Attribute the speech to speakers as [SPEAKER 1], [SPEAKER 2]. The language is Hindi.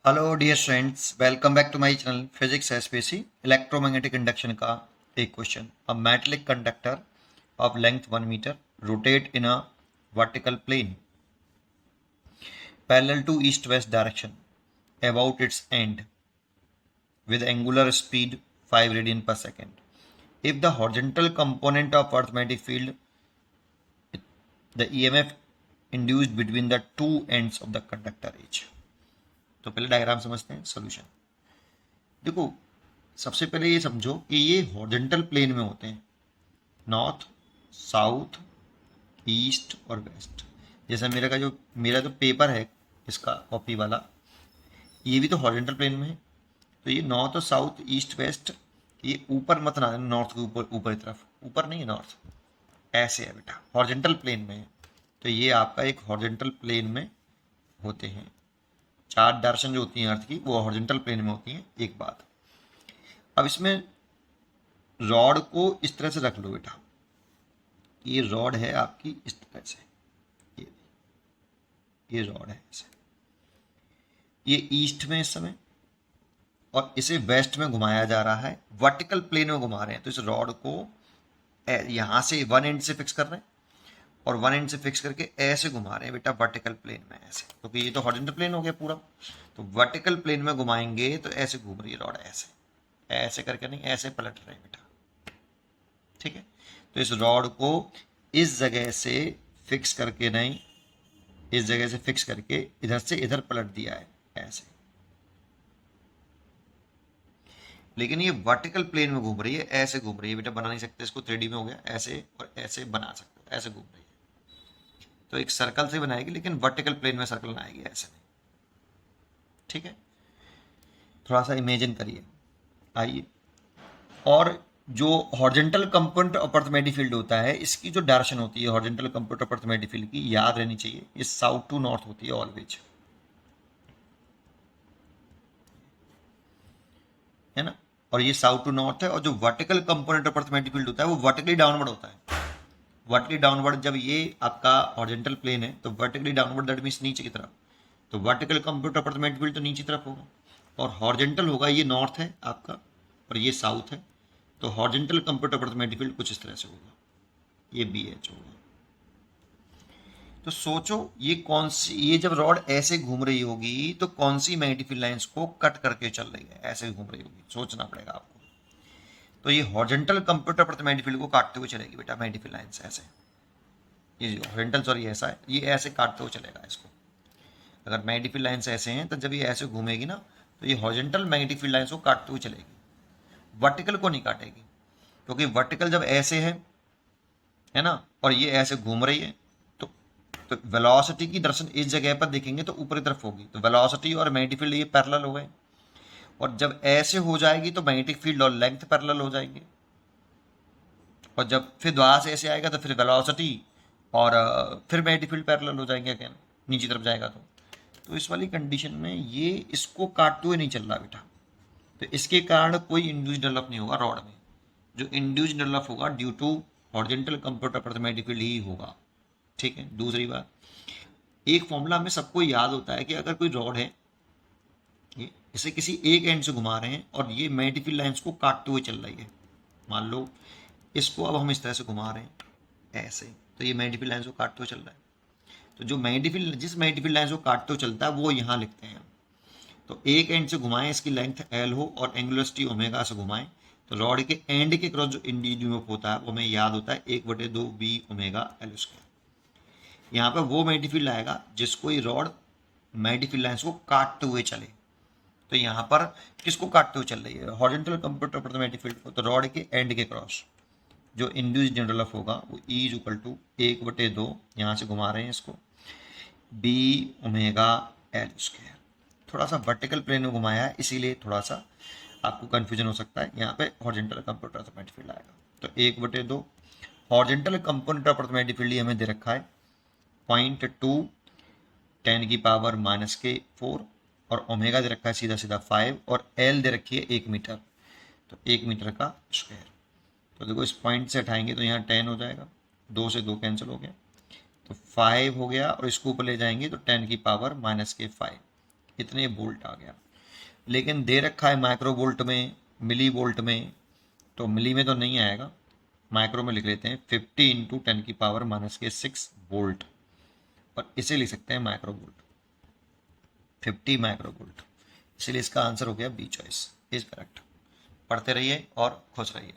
[SPEAKER 1] Hello dear friends, welcome back to my channel physics SPC. Electromagnetic induction का एक question. A metallic conductor of length 1 metre rotate in a vertical plane parallel to east west direction about its end with angular speed 5 radian per second. If the horizontal component of earth magnetic field, the EMF induced between the two ends of the conductor is। तो पहले डायग्राम समझते हैं, सॉल्यूशन। देखो, सबसे पहले ये समझो कि ये हॉरिजॉन्टल प्लेन में होते हैं, नॉर्थ, साउथ, ईस्ट और वेस्ट। जैसा मेरा जो पेपर है, इसका कॉपी वाला, ये भी तो हॉरिजॉन्टल प्लेन में है। तो ये नॉर्थ और साउथ, ईस्ट, वेस्ट, ये ऊपर मत ना, नॉर्थ के ऊपर, ऊपर की तरफ, ऊपर नहीं है नॉर्थ, ऐसे है बेटा, हॉरिजॉन्टल प्लेन में है। तो ये आपका एक हॉरिजॉन्टल प्लेन में होते हैं। चार डायरेक्शन जो होती हैं अर्थ की, वो हॉरिजॉन्टल प्लेन में होती हैं। एक बात, अब इसमें रॉड को इस तरह से रख लो बेटा। ये रॉड है आपकी इस तरह से, ये ये रॉड है ऐसे, ये ईस्ट में इस समय, और इसे वेस्ट में घुमाया जा रहा है, वर्टिकल प्लेन में घुमा रहे हैं। तो इस रॉड को यहां से वन एंड से फिक्स कर रहे हैं और वन एंड से फिक्स करके ऐसे घुमा रहे हैं बेटा, वर्टिकल प्लेन में ऐसे, क्योंकि तो ये तो हॉरिजॉन्टल प्लेन हो गया पूरा। तो वर्टिकल प्लेन में घुमाएंगे तो ऐसे घूम रही है रॉड, ऐसे ऐसे करके नहीं, ऐसे पलट रहे हैं बेटा। ठीक है, तो इस रॉड को इस जगह से फिक्स करके नहीं, इस जगह से फिक्स करके इधर से इधर पलट दिया है ऐसे। लेकिन ये वर्टिकल प्लेन में घूम रही है, ऐसे घूम रही है बेटा। बना नहीं सकते इसको, 3D में हो गया, ऐसे और ऐसे बना सकते हो, ऐसे घूम रही है। तो एक सर्कल से बनाएगी, लेकिन वर्टिकल प्लेन में सर्कल ना आएगी, ऐसे नहीं। ठीक है, थोड़ा सा इमेजिन करिए, आइए। और जो horizontal component of earth magnetic field होता है, इसकी जो डायरेक्शन होती है horizontal component of earth magnetic field की, याद रहनी चाहिए, ये साउथ टू नॉर्थ होती है ऑलवेज, है ना। और ये साउथ टू नॉर्थ है। और जो vertical component of earth magnetic field होता है, वो वर्टिकली डाउनवर्ड होता है। वर्टिकली डाउनवर्ड, जब ये आपका हॉरिजॉन्टल प्लेन है, तो वर्टिकली डाउनवर्ड दैट मीन्स नीचे की तरफ। तो vertical component of earth magnetic field तो नीचे तरफ होगा, और हॉरिजॉन्टल होगा, ये नॉर्थ है आपका और ये साउथ है। तो horizontal component of earth magnetic field कुछ इस तरह से होगा, ये बी एच होगा। तो सोचो, ये कौन सी, ये जब रॉड ऐसे घूम रही होगी तो कौन सी मैग्नेटिक फील्ड लाइंस को कट करके चल रही है, ऐसे घूम रही होगी, सोचना पड़ेगा आपको। तो ये हॉरिजॉन्टल कंप्यूटर पर मैग्नेटिक फील्ड को काटते हुए चलेगी बेटा, मैग्नेटिक फील्ड लाइंस ऐसे। ये हॉरिजॉन्टल, सॉरी, ऐसा है, ये ऐसे काटते हुए चलेगा इसको। अगर मैग्नेटिक फील्ड लाइंस ऐसे हैं, तो जब ये ऐसे घूमेगी ना, तो ये हॉरिजॉन्टल मैग्नेटिक फील्ड लाइंस को काटते हुए चलेगी, वर्टिकल को नहीं काटेगी। क्योंकि वर्टिकल जब ऐसे है ना, और ये ऐसे घूम रही है, तो वेलोसिटी की दर्शन इस जगह पर देखेंगे तो ऊपरी तरफ होगी। तो वेलोसिटी और मैग्नेटिक फील्ड ये पैरेलल हो गए, और जब ऐसे हो जाएगी तो मैग्नेटिक फील्ड और लेंथ पैरेलल हो जाएंगे। और जब फिर द्वारा से ऐसे आएगा तो फिर वेलोसिटी और फिर मैग्नेटिक फील्ड पैरेलल हो जाएंगे अगेन, नीचे तरफ जाएगा तो इस वाली कंडीशन में ये इसको काटते हुए नहीं चल रहा बेटा। तो इसके कारण कोई इंड्यूस डेवलप नहीं होगा रॉड में। जो इंड्यूस डेवलप होगा ड्यू टू हॉरिजॉन्टल कंप्यूटर पर मैग्नेटिक फील्ड ही होगा। ठीक है, दूसरी बात, एक फॉर्मूला हमें सबको याद होता है कि अगर कोई रॉड है, ये इसे किसी एक एंड से घुमा रहे हैं और ये मैग्नेटिक फील्ड लाइंस को काटते हुए चल रही है, मान लो इसको अब हम इस तरह से घुमा रहे हैं ऐसे, तो ये मैग्नेटिक फील्ड लाइंस को काटते हुए चल रहा है। तो जो मैग्नेटिक फील्ड, जिस मैग्नेटिक फील्ड लाइंस को काटते हुए चलता है, वो यहाँ लिखते हैं। तो एक एंड से घुमाएं, इसकी लेंथ एल हो और एंगुलरिटी ओमेगा से घुमाएं, तो रॉड के एंड के क्रॉस जो इंडिविजुअल होता है वो हमें याद होता है 1/2 बी ओमेगा एल स्क्वायर। यहाँ पर वो मैग्नेटिक फील्ड आएगा जिसको ये रॉड मैग्नेटिक फील्ड लाइंस को काटते हुए चले। तो यहाँ पर किसको काटते हुए चल रही है, हॉरिजॉन्टल कंप्यूटर पर मैग्नेटिक फील्ड को। तो रॉड के एंड के क्रॉस जो इंड्यूस्ड डेवलप होगा वो E इज इक्वल टू 1/2, यहाँ से घुमा रहे हैं इसको, बी ओमेगा एल स्क्वायर। थोड़ा सा वर्टिकल प्लेन में घुमाया है, इसीलिए थोड़ा सा आपको कंफ्यूजन हो सकता है। यहाँ पे हॉरिजॉन्टल कंप्यूटर मैग्नेटिक फील्ड आएगा। तो 1/2 horizontal component of magnetic field हमें दे रखा है 0.2 10⁻⁻⁴, और ओमेगा दे रखा है सीधा सीधा 5, और एल दे रखी है 1 मीटर। तो 1 मीटर का स्क्वायर। तो देखो, इस पॉइंट से हटाएंगे तो यहाँ 10 हो जाएगा, 2 से 2 कैंसिल हो गया, तो 5 हो गया, और इसको ऊपर ले जाएंगे तो 10⁻⁻⁵ इतने वोल्ट आ गया। लेकिन दे रखा है माइक्रो वोल्ट में, मिली वोल्ट में, तो मिली में तो नहीं आएगा, माइक्रो में लिख लेते हैं 50 इंटू 10⁻⁻6 वोल्ट, और इसे लिख सकते हैं माइक्रो वोल्ट, 50 माइक्रो वोल्ट। इसलिए इसका आंसर हो गया बी चॉइस इज करेक्ट। पढ़ते रहिए और खुश रहिए।